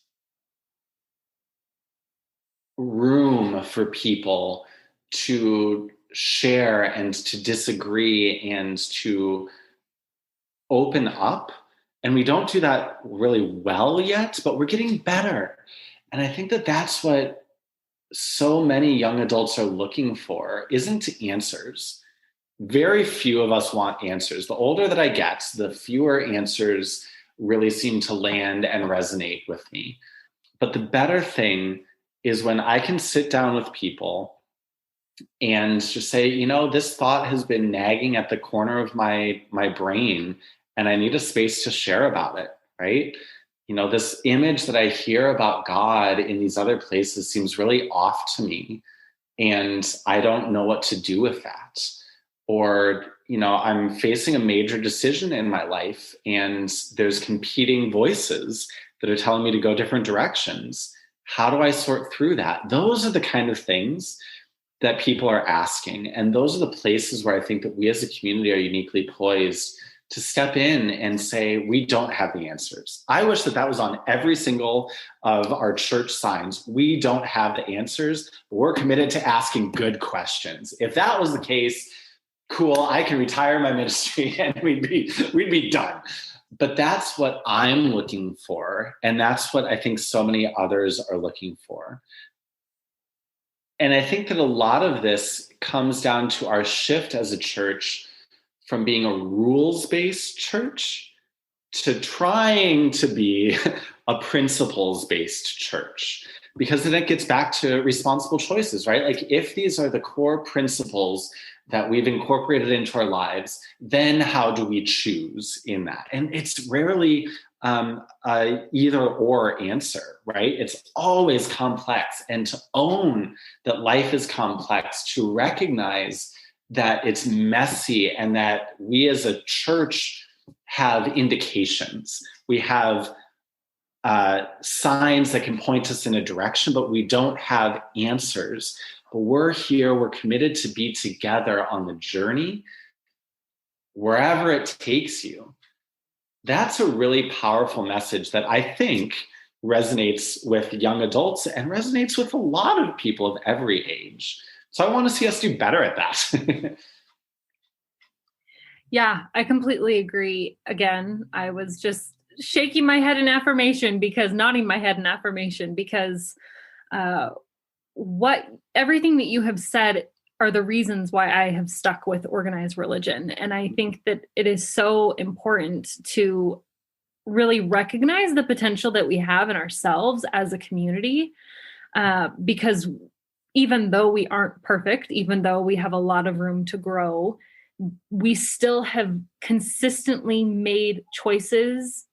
room for people to share and to disagree and to open up. And we don't do that really well yet, but we're getting better. And I think that that's what so many young adults are looking for, isn't answers. Very few of us want answers. The older that I get, the fewer answers really seem to land and resonate with me. But the better thing is when I can sit down with people and just say, this thought has been nagging at the corner of my brain, and I need a space to share about it, right? This image that I hear about God in these other places seems really off to me, and I don't know what to do with that. Or, I'm facing a major decision in my life, and there's competing voices that are telling me to go different directions. How do I sort through that? Those are the kind of things that people are asking. And those are the places where I think that we as a community are uniquely poised to step in and say, we don't have the answers. I wish that was on every single of our church signs. We don't have the answers, but we're committed to asking good questions. If that was the case, cool, I can retire my ministry and we'd be done. But that's what I'm looking for. And that's what I think so many others are looking for. And I think that a lot of this comes down to our shift as a church from being a rules-based church to trying to be a principles-based church. Because then it gets back to responsible choices, right? Like if these are the core principles that we've incorporated into our lives, then how do we choose in that? And it's rarely a either or answer, right? It's always complex. And to own that life is complex, to recognize that it's messy and that we as a church have indications. We have signs that can point us in a direction, but we don't have answers. But we're here, we're committed to be together on the journey, wherever it takes you. That's a really powerful message that I think resonates with young adults and resonates with a lot of people of every age. So I want to see us do better at that.
Yeah, I completely agree. Again, I was just shaking my head in affirmation nodding my head in affirmation because everything that you have said are the reasons why I have stuck with organized religion. And I think that it is so important to really recognize the potential that we have in ourselves as a community, because even though we aren't perfect, even though we have a lot of room to grow, we still have consistently made choices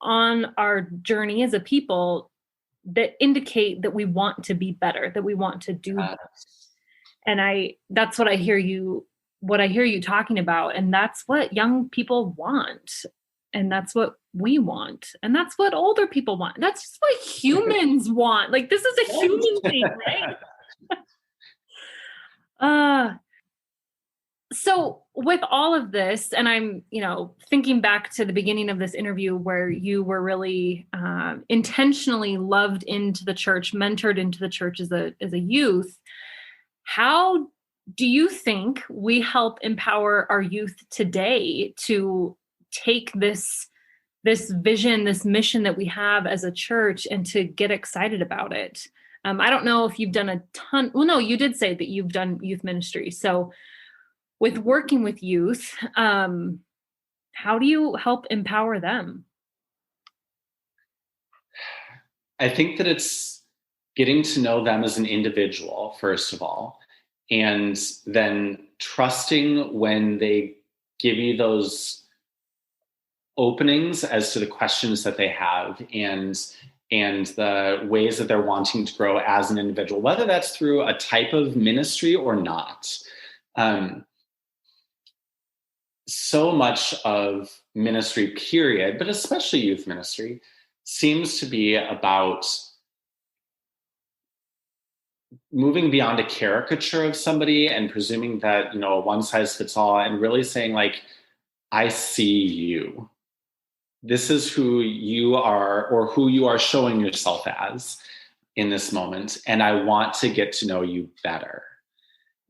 on our journey as a people that indicate that we want to be better, that we want to do better. And that's what I hear you talking about. And that's what young people want. And that's what we want. And that's what older people want. That's just what humans want. Like, this is a human thing, right? So with all of this, and I'm, thinking back to the beginning of this interview where you were really intentionally loved into the church, mentored into the church as a youth. How do you think we help empower our youth today to take this vision, this mission that we have as a church and to get excited about it? I don't know if you've done a ton. Well, no, you did say that you've done youth ministry. So with working with youth, how do you help empower them?
I think that it's getting to know them as an individual, first of all, and then trusting when they give you those openings as to the questions that they have and the ways that they're wanting to grow as an individual, whether that's through a type of ministry or not. So much of ministry, period, but especially youth ministry, seems to be about moving beyond a caricature of somebody and presuming that, a one size fits all, and really saying, like, I see you. This is who you are, or who you are showing yourself as in this moment. And I want to get to know you better.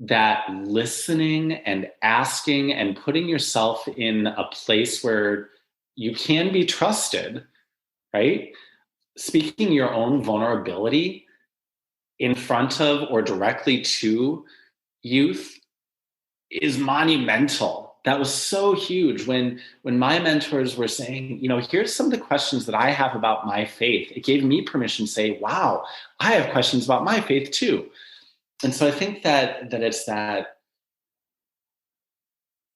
That listening and asking and putting yourself in a place where you can be trusted, right? Speaking your own vulnerability in front of or directly to youth is monumental. That was so huge when my mentors were saying, here's some of the questions that I have about my faith. It gave me permission to say, wow, I have questions about my faith too. And so I think that it's that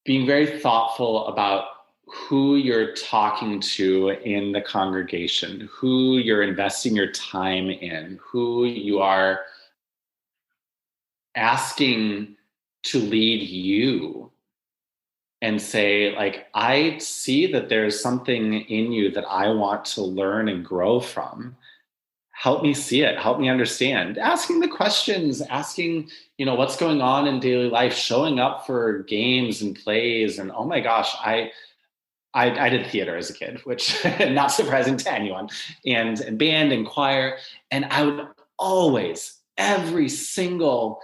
being very thoughtful about who you're talking to in the congregation, who you're investing your time in, who you are asking to lead you, and say, like, I see that there's something in you that I want to learn and grow from. Help me see it. Help me understand. Asking the questions, asking, what's going on in daily life, showing up for games and plays. And oh my gosh, I did theater as a kid, which not surprising to anyone, and band and choir. And I would always, every single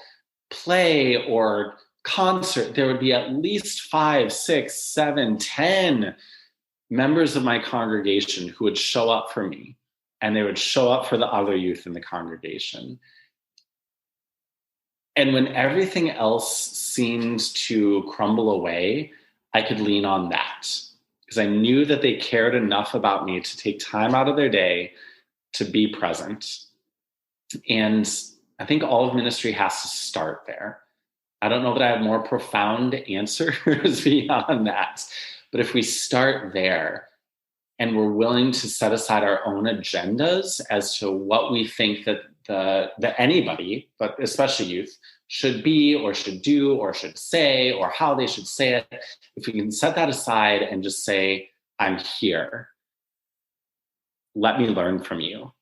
play or concert, there would be at least 5, 6, 7, 10 members of my congregation who would show up for me, and they would show up for the other youth in the congregation. And when everything else seemed to crumble away, I could lean on that, because I knew that they cared enough about me to take time out of their day to be present. And I think all of ministry has to start there. I don't know that I have more profound answers beyond that. But if we start there and we're willing to set aside our own agendas as to what we think that the anybody, but especially youth, should be or should do or should say, or how they should say it, if we can set that aside and just say, I'm here, let me learn from you,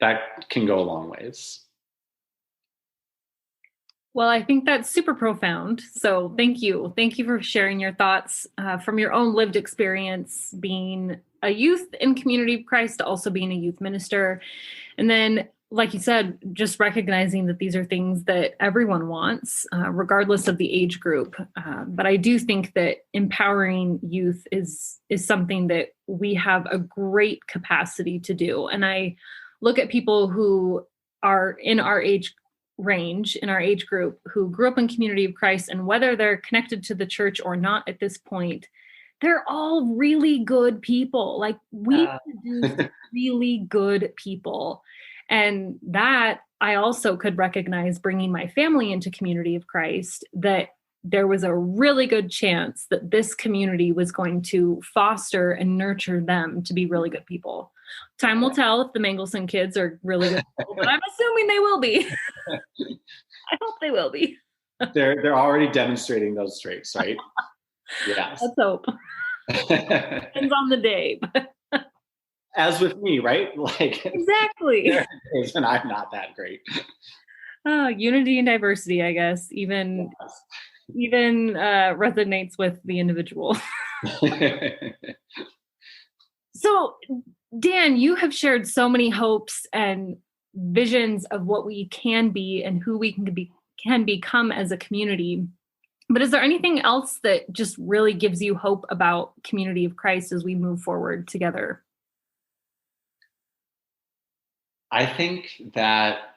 that can go a long ways.
Well, I think that's super profound. So thank you. Thank you for sharing your thoughts from your own lived experience, being a youth in Community of Christ, also being a youth minister. And then, like you said, just recognizing that these are things that everyone wants, regardless of the age group. But I do think that empowering youth is something that we have a great capacity to do. And I look at people who are in our age range, in our age group, who grew up in Community of Christ, and whether they're connected to the church or not at this point, they're all really good people. Like, we produce really good people. And that I also could recognize, bringing my family into Community of Christ, that there was a really good chance that this community was going to foster and nurture them to be really good people. Time will tell if the Mangelson kids are really good people, but I'm assuming they will be. I hope they will be.
They're already demonstrating those traits, right? Yes.
Let's hope. Depends on the day.
As with me, right? Like,
exactly.
There are days when I'm not that great.
Unity and diversity, I guess, even resonates with the individual. So, Dan, you have shared so many hopes and visions of what we can be and who we can become as a community. But is there anything else that just really gives you hope about Community of Christ as we move forward together?
I think that,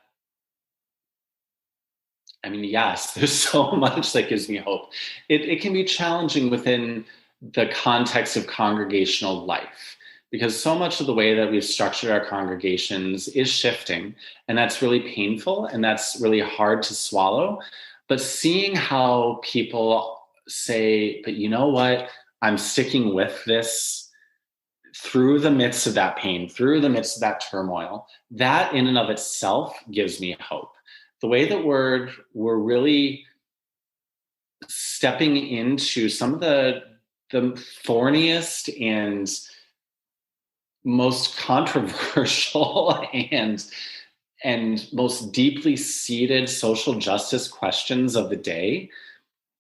yes, there's so much that gives me hope. It can be challenging within the context of congregational life, because so much of the way that we've structured our congregations is shifting, and that's really painful and that's really hard to swallow. But seeing how people say, but you know what, I'm sticking with this through the midst of that pain, through the midst of that turmoil, that in and of itself gives me hope. The way that we're really stepping into some of the thorniest and most controversial and most deeply seated social justice questions of the day,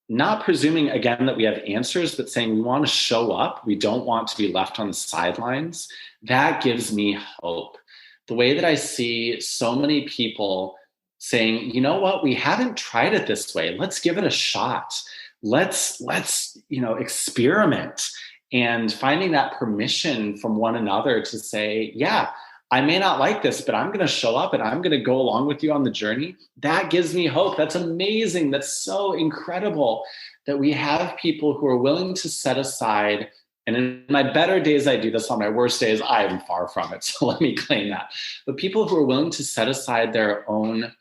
not presuming, again, that we have answers, but saying we want to show up. We don't want to be left on the sidelines. That gives me hope. The way that I see so many people saying, you know what, we haven't tried it this way. Let's give it a shot. Let's experiment, and finding that permission from one another to say, yeah, I may not like this, but I'm going to show up and I'm going to go along with you on the journey. That gives me hope. That's amazing. That's so incredible that we have people who are willing to set aside. And in my better days, I do this. On my worst days, I am far from it. So let me claim that. But people who are willing to set aside their own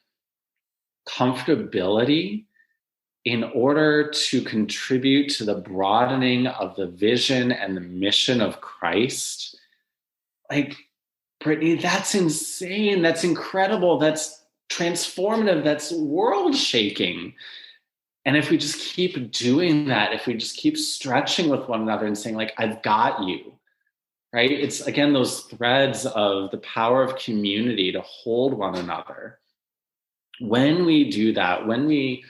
comfortability in order to contribute to the broadening of the vision and the mission of Christ. Like, Brittany, that's insane. That's incredible. That's transformative. That's world shaking. And if we just keep doing that, if we just keep stretching with one another and saying, like, I've got you, right? It's, again, those threads of the power of community to hold one another. When we do that, when we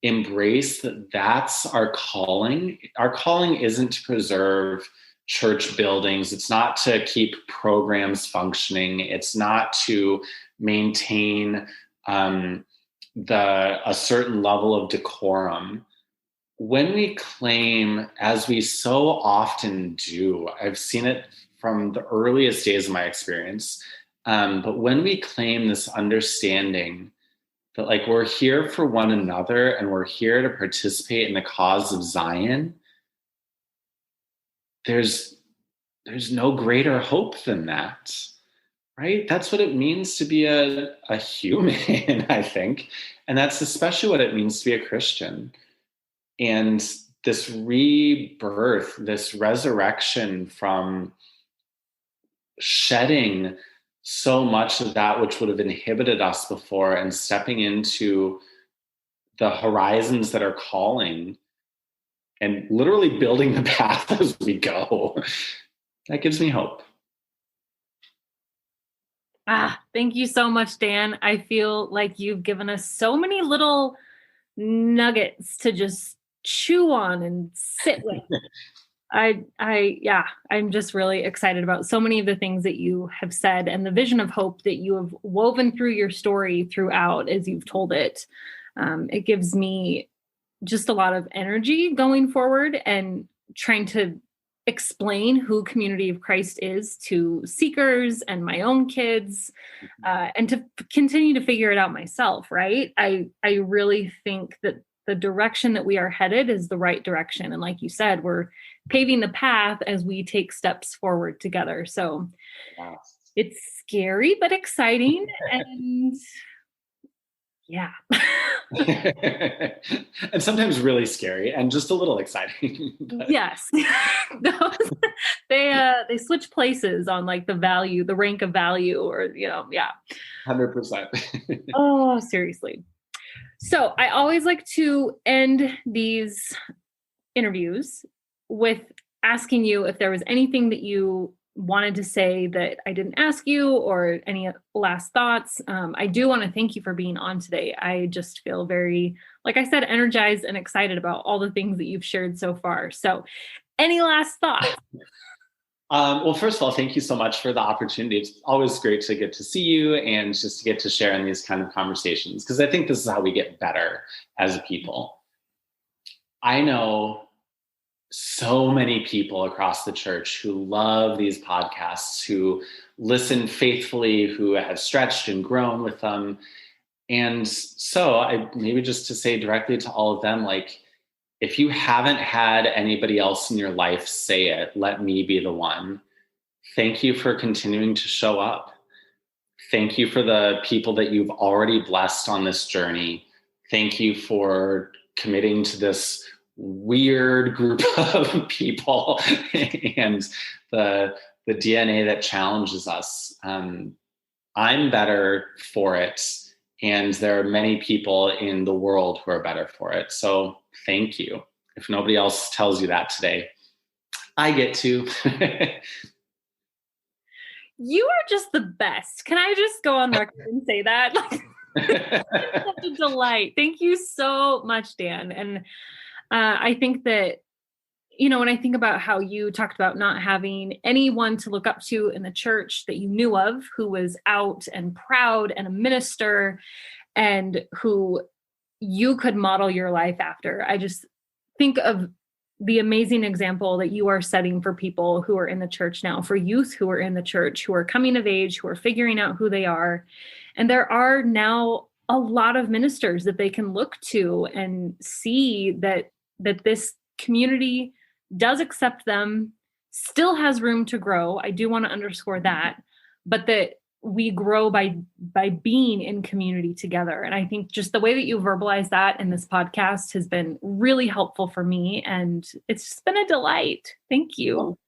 embrace that that's our calling. Our calling isn't to preserve church buildings. It's not to keep programs functioning. It's not to maintain a certain level of decorum. When we claim, as we so often do, I've seen it from the earliest days of my experience, but when we claim this understanding that like we're here for one another and we're here to participate in the cause of Zion, there's no greater hope than that, right? That's what it means to be a human, I think. And that's especially what it means to be a Christian. And this rebirth, this resurrection from shedding so much of that which would have inhibited us before and stepping into the horizons that are calling and literally building the path as we go. That gives me hope.
Thank you so much, Dan. I feel like you've given us so many little nuggets to just chew on and sit with. I'm just really excited about so many of the things that you have said and the vision of hope that you have woven through your story throughout as you've told it. It gives me just a lot of energy going forward and trying to explain who Community of Christ is to seekers and my own kids, and to continue to figure it out myself, right? I really think that the direction that we are headed is the right direction. And like you said, we're paving the path as we take steps forward together. So It's scary, but exciting. And yeah.
And sometimes really scary and just a little exciting.
Yes. They switch places on like the rank of value or,
100%.
Oh, seriously. So I always like to end these interviews with asking you if there was anything that you wanted to say that I didn't ask you or any last thoughts. I do want to thank you for being on today. I just feel very, like I said, energized and excited about all the things that you've shared so far. So any last thoughts?
Well, first of all, thank you so much for the opportunity. It's always great to get to see you and just to get to share in these kind of conversations, because I think this is how we get better as a people. I know so many people across the church who love these podcasts, who listen faithfully, who have stretched and grown with them. And so maybe just to say directly to all of them, like, if you haven't had anybody else in your life say it, let me be the one. Thank you for continuing to show up. Thank you for the people that you've already blessed on this journey. Thank you for committing to this weird group of people and the DNA that challenges us. I'm better for it. And there are many people in the world who are better for it. So thank you. If nobody else tells you that today, I get to.
You are just the best. Can I just go on record and say that? It's such a delight. Thank you so much, Dan. And I think that, when I think about how you talked about not having anyone to look up to in the church that you knew of who was out and proud and a minister and who you could model your life after, I just think of the amazing example that you are setting for people who are in the church now, for youth who are in the church, who are coming of age, who are figuring out who they are. And there are now a lot of ministers that they can look to and see that this community does accept them, still has room to grow. I do want to underscore that, but that we grow by being in community together. And I think just the way that you verbalize that in this podcast has been really helpful for me. And it's just been a delight. Thank you.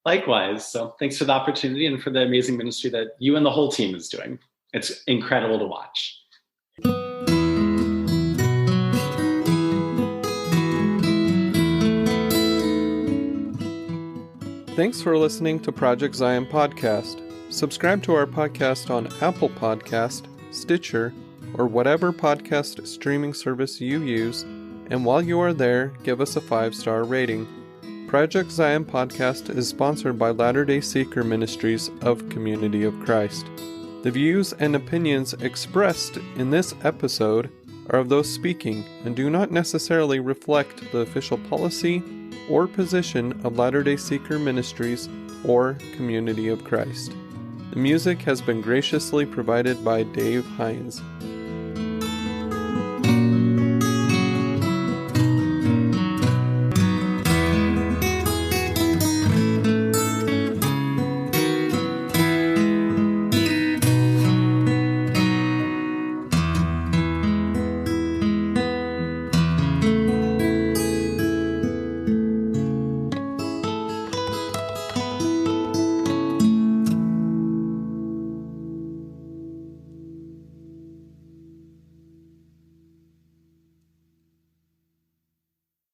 Likewise. So thanks for the opportunity and for the amazing ministry that you and the whole team is doing. It's incredible to watch.
Thanks for listening to Project Zion Podcast. Subscribe to our podcast on Apple Podcast, Stitcher, or whatever podcast streaming service you use, and while you are there, give us a 5-star rating. Project Zion Podcast is sponsored by Latter-day Seeker Ministries of Community of Christ. The views and opinions expressed in this episode are of those speaking and do not necessarily reflect the official policy or position of Latter-day Seeker Ministries or Community of Christ. The music has been graciously provided by Dave Hines.